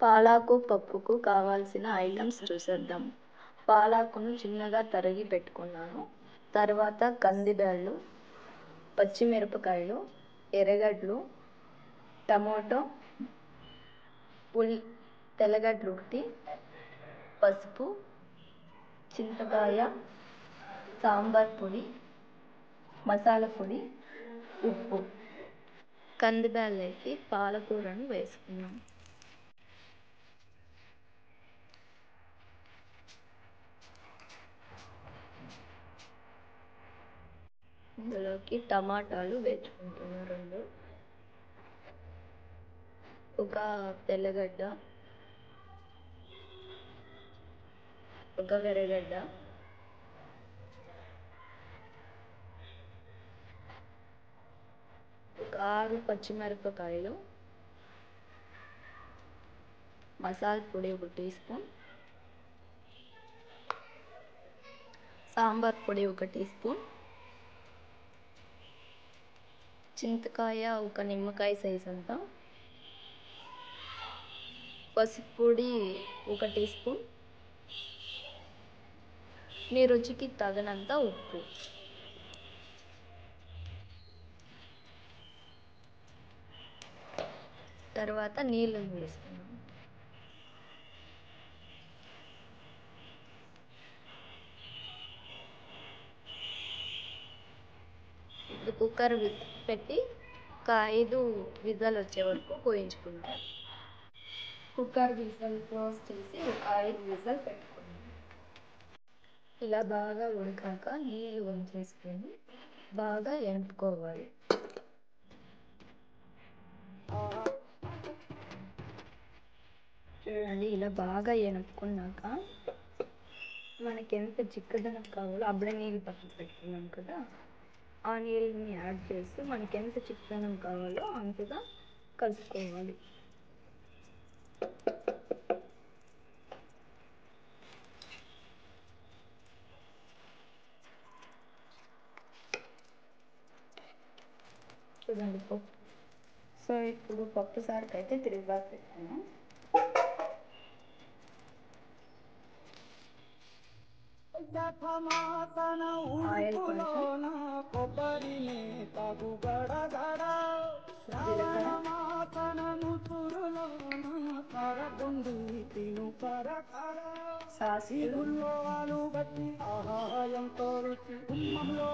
పాలాకు పప్పుకు కావాల్సిన ఐటమ్స్ చూసేద్దాం. పాలాకును చిన్నగా తరిగి పెట్టుకున్నాను. తర్వాత కందిబ్యాళ్ళు, పచ్చిమిరపకాయలు, ఎర్రగడ్డలు, టమోటో, తెల్లగడ్డ ఒకటి, పసుపు, చింతకాయ, సాంబార్ పొడి, మసాలా పొడి, ఉప్పు. కందిబ్యాళ్ళకి పాలకూరను వేసుకున్నాం. ఇందులోకి టమాటాలు వేసుకుంటున్నాం 2, ఒక తెల్లగడ్డ, ఒక ఎర్రగడ్డ, ఒక 6 పచ్చిమిరపకాయలు, మసాలా పొడి 1 టీ స్పూన్, సాంబార్ పొడి 1 టీ స్పూన్, చింతకాయ 1 నిమ్మకాయ సైజ్ అంతా, పసుపు పొడి 1 టీ స్పూన్, మీ రుచికి తగినంత ఉప్పు. తర్వాత నీళ్ళని వేసుకున్నాం. ఇప్పుడు కుక్కర్ పెట్టి ఒక 5 విజిల్ వచ్చే వరకు కోయించుకున్నాం. కుక్కర్ విజిల్ క్లోజ్ చేసి ఒక 5 విజిల్ పెట్టుకున్నాం. ఇలా బాగా ఉడికాక నీళ్ళు వంచేసుకొని బాగా ఎంపుకోవాలి. చూడండి, ఇలా బాగా ఎనుపుకున్నాక మనకి ఎంత చిక్కదనం కావాలో అప్పుడే నీళ్ళు పక్కన పెట్టుకున్నాం కదా, ఆ నీళ్ళని యాడ్ చేసి మనకి ఎంత చిక్కదనం కావాలో అంతగా కలుపుకోవాలి. చూడండి పప్పు. సో ఇప్పుడు పప్పు సారుకు అయితే తిరగబాత పెట్టాను. ఆయిల్ కొంచెం,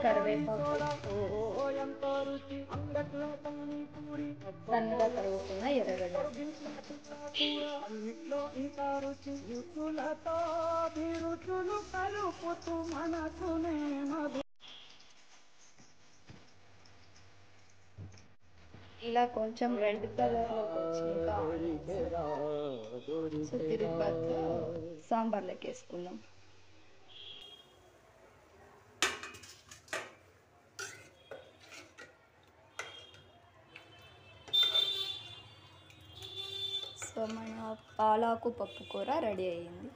కరివేపాకు, సన్నగా తరుగుతున్న ఎర్రగడ్డ. ఇలా కొంచెం రెడ్ కలర్లోకి వచ్చినాక తిరుపతి సాంబార్లోకి వేసుకున్నాం. సో మన పాలాకు పప్పు కూర రెడీ అయ్యింది.